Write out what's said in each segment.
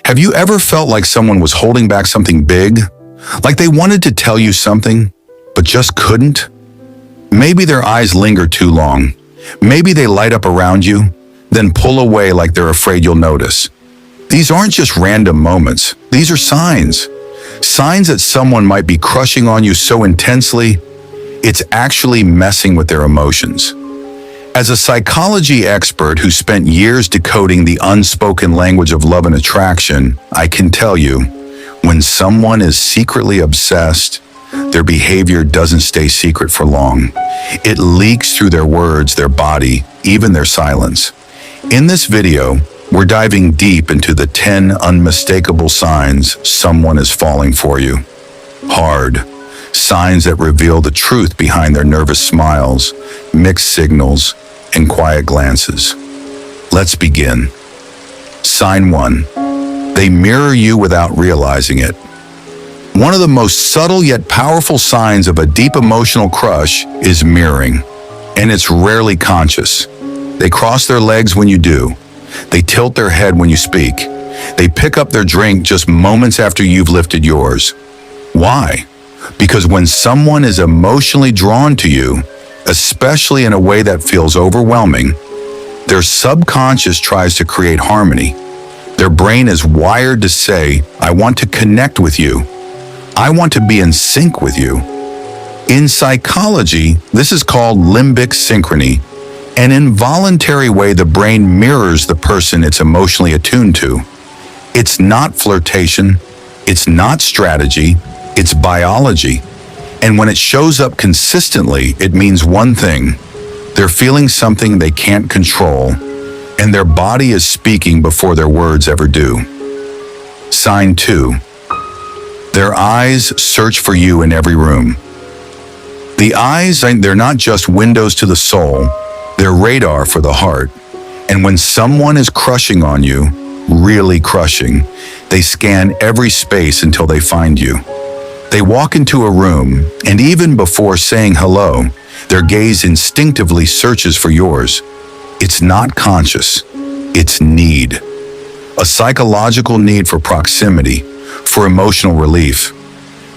Have you ever felt like someone was holding back something big? Like they wanted to tell you something, but just couldn't? Maybe their eyes linger too long. Maybe they light up around you, then pull away like they're afraid you'll notice. These aren't just random moments. These are signs. Signs that someone might be crushing on you so intensely, it's actually messing with their emotions. As a psychology expert who spent years decoding the unspoken language of love and attraction, I can tell you, when someone is secretly obsessed, their behavior doesn't stay secret for long. It leaks through their words, their body, even their silence. In this video, we're diving deep into the 10 unmistakable signs someone is falling for you. Hard. Signs that reveal the truth behind their nervous smiles, mixed signals, and quiet glances. Let's begin. Sign 1. They mirror you without realizing it. One of the most subtle yet powerful signs of a deep emotional crush is mirroring, and it's rarely conscious. They cross their legs when you do. They tilt their head when you speak. They pick up their drink just moments after you've lifted yours. Why? Because when someone is emotionally drawn to you, especially in a way that feels overwhelming, their subconscious tries to create harmony. Their brain is wired to say, I want to connect with you. I want to be in sync with you. In psychology, this is called limbic synchrony, an involuntary way the brain mirrors the person it's emotionally attuned to. It's not flirtation, it's not strategy, it's biology. And when it shows up consistently, it means one thing. They're feeling something they can't control, and their body is speaking before their words ever do. Sign 2. Their eyes search for you in every room. The eyes, they're not just windows to the soul, they're radar for the heart. And when someone is crushing on you, really crushing, they scan every space until they find you. They walk into a room, and even before saying hello, their gaze instinctively searches for yours. It's not conscious, it's need. A psychological need for proximity, for emotional relief.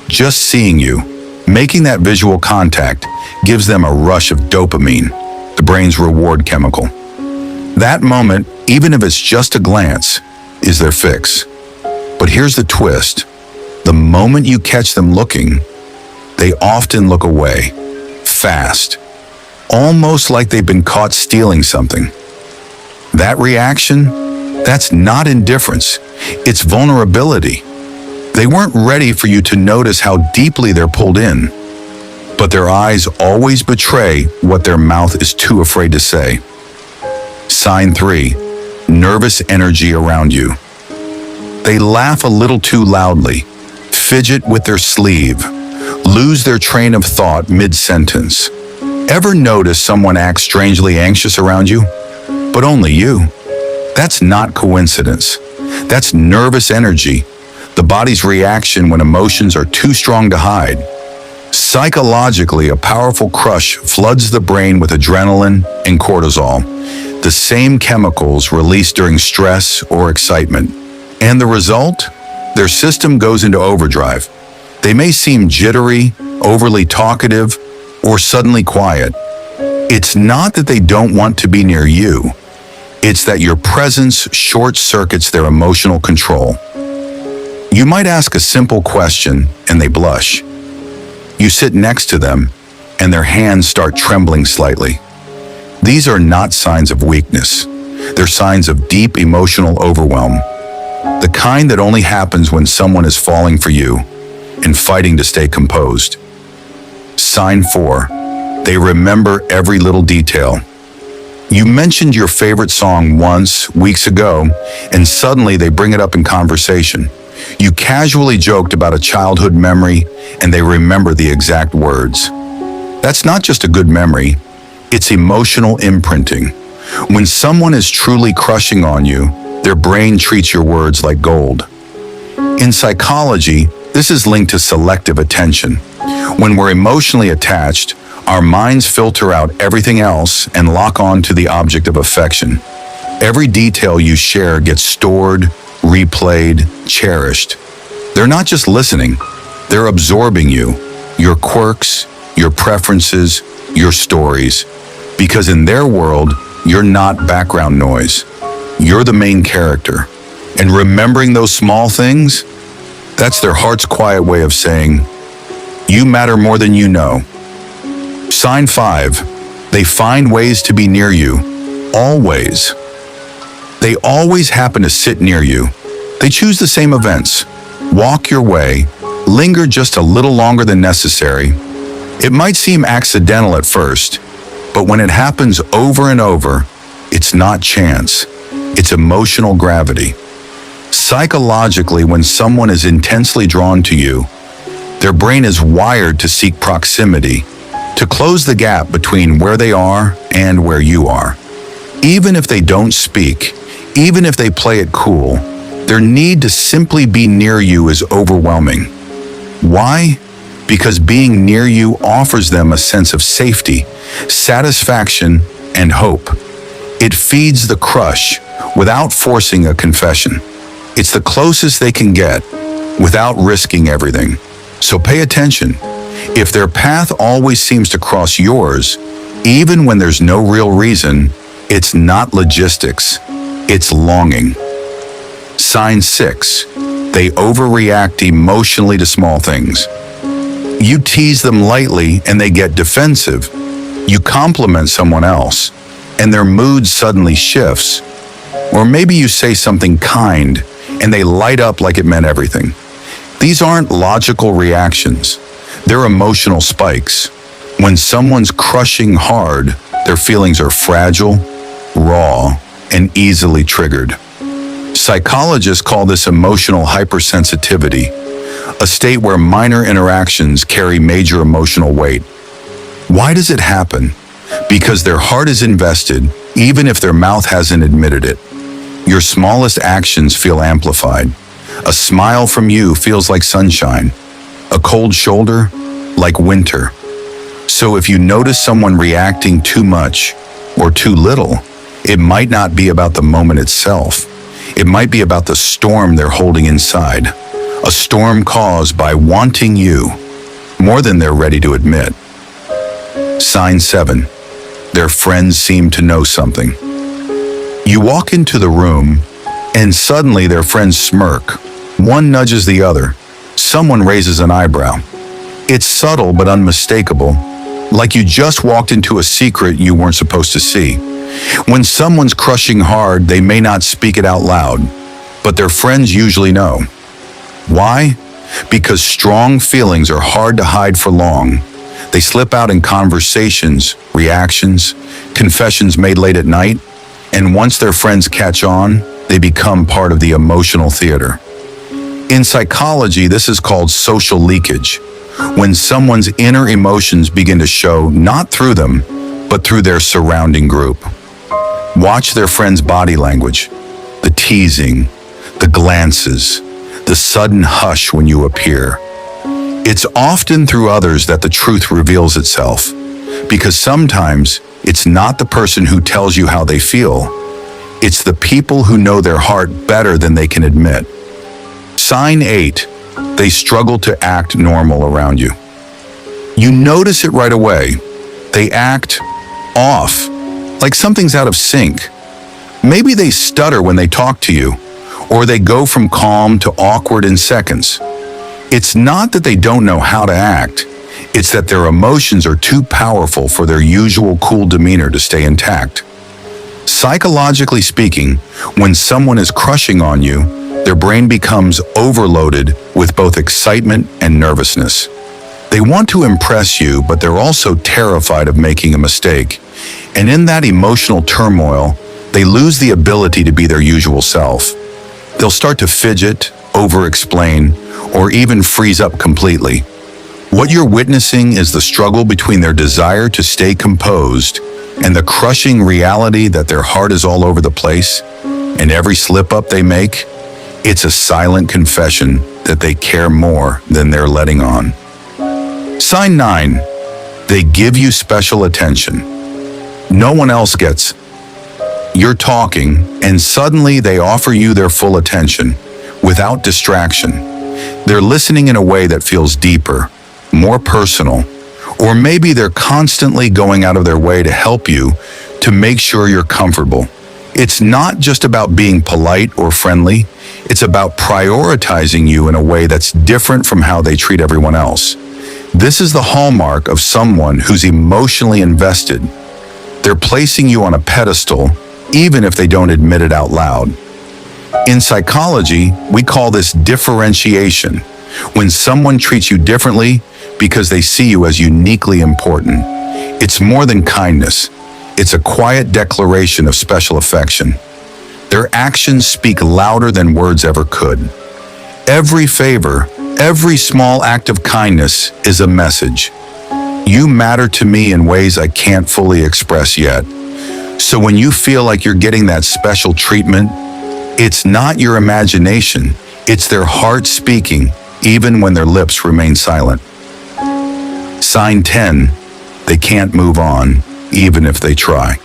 Just seeing you, making that visual contact, gives them a rush of dopamine, the brain's reward chemical. That moment, even if it's just a glance, is their fix. But here's the twist. The moment you catch them looking, they often look away, fast, almost like they've been caught stealing something. That reaction, that's not indifference, it's vulnerability. They weren't ready for you to notice how deeply they're pulled in, but their eyes always betray what their mouth is too afraid to say. Sign 3. Nervous energy around you. They laugh a little too loudly, fidget with their sleeve, lose their train of thought mid-sentence. Ever notice someone act strangely anxious around you? But only you. That's not coincidence. That's nervous energy, the body's reaction when emotions are too strong to hide. Psychologically, a powerful crush floods the brain with adrenaline and cortisol, the same chemicals released during stress or excitement. And the result? Their system goes into overdrive. They may seem jittery, overly talkative, or suddenly quiet. It's not that they don't want to be near you. It's that your presence short-circuits their emotional control. You might ask a simple question and they blush. You sit next to them and their hands start trembling slightly. These are not signs of weakness. They're signs of deep emotional overwhelm. The kind that only happens when someone is falling for you and fighting to stay composed. Sign 4. They remember every little detail. You mentioned your favorite song once, weeks ago, and suddenly they bring it up in conversation. You casually joked about a childhood memory, and they remember the exact words. That's not just a good memory, it's emotional imprinting. When someone is truly crushing on you, their brain treats your words like gold. In psychology, this is linked to selective attention. When we're emotionally attached, our minds filter out everything else and lock on to the object of affection. Every detail you share gets stored, replayed, cherished. They're not just listening, they're absorbing you, your quirks, your preferences, your stories. Because in their world, you're not background noise. You're the main character. And remembering those small things, that's their heart's quiet way of saying, you matter more than you know. Sign 5, they find ways to be near you, always. They always happen to sit near you. They choose the same events, walk your way, linger just a little longer than necessary. It might seem accidental at first, but when it happens over and over, it's not chance. It's emotional gravity. Psychologically, when someone is intensely drawn to you, their brain is wired to seek proximity, to close the gap between where they are and where you are. Even if they don't speak, even if they play it cool, their need to simply be near you is overwhelming. Why? Because being near you offers them a sense of safety, satisfaction, and hope. It feeds the crush without forcing a confession. It's the closest they can get without risking everything. So pay attention. If their path always seems to cross yours, even when there's no real reason, it's not logistics, it's longing. Sign 6, they overreact emotionally to small things. You tease them lightly and they get defensive. You compliment someone else and their mood suddenly shifts. Or maybe you say something kind and they light up like it meant everything. These aren't logical reactions. They're emotional spikes. When someone's crushing hard, their feelings are fragile, raw, and easily triggered. Psychologists call this emotional hypersensitivity, a state where minor interactions carry major emotional weight. Why does it happen? Because their heart is invested, even if their mouth hasn't admitted it. Your smallest actions feel amplified. A smile from you feels like sunshine. A cold shoulder, like winter. So if you notice someone reacting too much or too little, it might not be about the moment itself. It might be about the storm they're holding inside. A storm caused by wanting you more than they're ready to admit. Sign 7. Their friends seem to know something. You walk into the room, and suddenly their friends smirk. One nudges the other. Someone raises an eyebrow. It's subtle but unmistakable, like you just walked into a secret you weren't supposed to see. When someone's crushing hard, they may not speak it out loud, but their friends usually know. Why? Because strong feelings are hard to hide for long. They slip out in conversations, reactions, confessions made late at night, and once their friends catch on, they become part of the emotional theater. In psychology, this is called social leakage, when someone's inner emotions begin to show not through them, but through their surrounding group. Watch their friends' body language, the teasing, the glances, the sudden hush when you appear. It's often through others that the truth reveals itself, because sometimes it's not the person who tells you how they feel. It's the people who know their heart better than they can admit. Sign 8, they struggle to act normal around you. You notice it right away. They act off, like something's out of sync. Maybe they stutter when they talk to you, or they go from calm to awkward in seconds. It's not that they don't know how to act, it's that their emotions are too powerful for their usual cool demeanor to stay intact. Psychologically speaking, when someone is crushing on you, their brain becomes overloaded with both excitement and nervousness. They want to impress you, but they're also terrified of making a mistake. And in that emotional turmoil, they lose the ability to be their usual self. They'll start to fidget, over-explain, or even freeze up completely. What you're witnessing is the struggle between their desire to stay composed and the crushing reality that their heart is all over the place, and every slip-up they make, it's a silent confession that they care more than they're letting on. Sign 9, they give you special attention. No one else gets. You're talking, and suddenly they offer you their full attention. without distraction. They're listening in a way that feels deeper, more personal, or maybe they're constantly going out of their way to help you to make sure you're comfortable. It's not just about being polite or friendly, it's about prioritizing you in a way that's different from how they treat everyone else. This is the hallmark of someone who's emotionally invested. They're placing you on a pedestal, even if they don't admit it out loud. In psychology, we call this differentiation, when someone treats you differently because they see you as uniquely important. It's more than kindness. It's a quiet declaration of special affection. Their actions speak louder than words ever could. Every favor, every small act of kindness is a message. You matter to me in ways I can't fully express yet. So when you feel like you're getting that special treatment, it's not your imagination, it's their heart speaking, even when their lips remain silent. Sign 10, they can't move on, even if they try.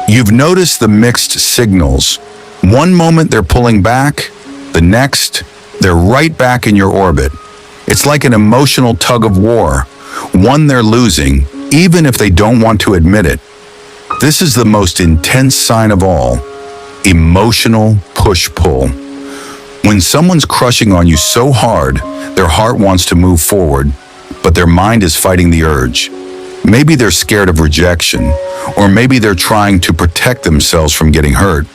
You've noticed the mixed signals. One moment they're pulling back, the next, they're right back in your orbit. It's like an emotional tug of war, one they're losing, even if they don't want to admit it. This is the most intense sign of all, emotional push-pull. When someone's crushing on you so hard, their heart wants to move forward, but their mind is fighting the urge. Maybe they're scared of rejection, or maybe they're trying to protect themselves from getting hurt.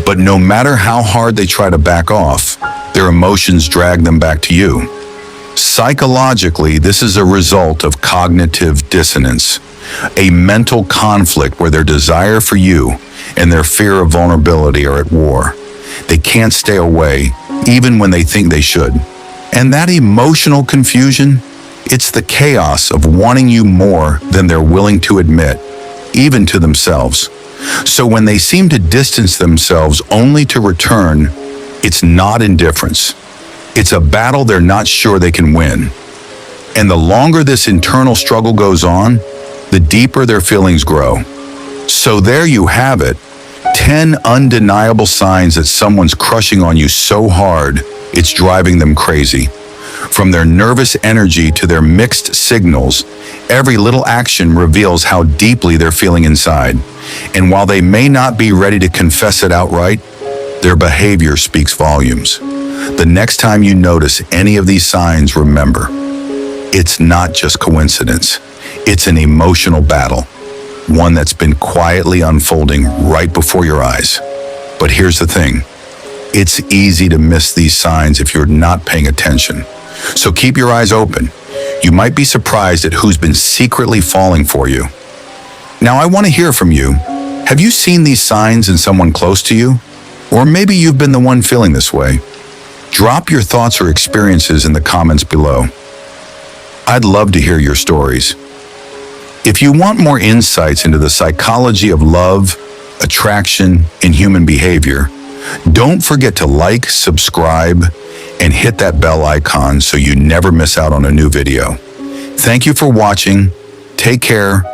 But no matter how hard they try to back off, their emotions drag them back to you. Psychologically, this is a result of cognitive dissonance, a mental conflict where their desire for you and their fear of vulnerability are at war. They can't stay away, even when they think they should. And that emotional confusion, it's the chaos of wanting you more than they're willing to admit, even to themselves. So when they seem to distance themselves only to return, it's not indifference. It's a battle they're not sure they can win. And the longer this internal struggle goes on, the deeper their feelings grow. So there you have it, 10 undeniable signs that someone's crushing on you so hard, it's driving them crazy. From their nervous energy to their mixed signals, every little action reveals how deeply they're feeling inside. And while they may not be ready to confess it outright, their behavior speaks volumes. The next time you notice any of these signs, remember, it's not just coincidence. It's an emotional battle, one that's been quietly unfolding right before your eyes. But here's the thing, it's easy to miss these signs if you're not paying attention. So keep your eyes open. You might be surprised at who's been secretly falling for you. Now I want to hear from you. Have you seen these signs in someone close to you? Or maybe you've been the one feeling this way. Drop your thoughts or experiences in the comments below. I'd love to hear your stories. If you want more insights into the psychology of love, attraction, and human behavior, don't forget to like, subscribe, and hit that bell icon so you never miss out on a new video. Thank you for watching, take care,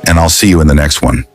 and I'll see you in the next one.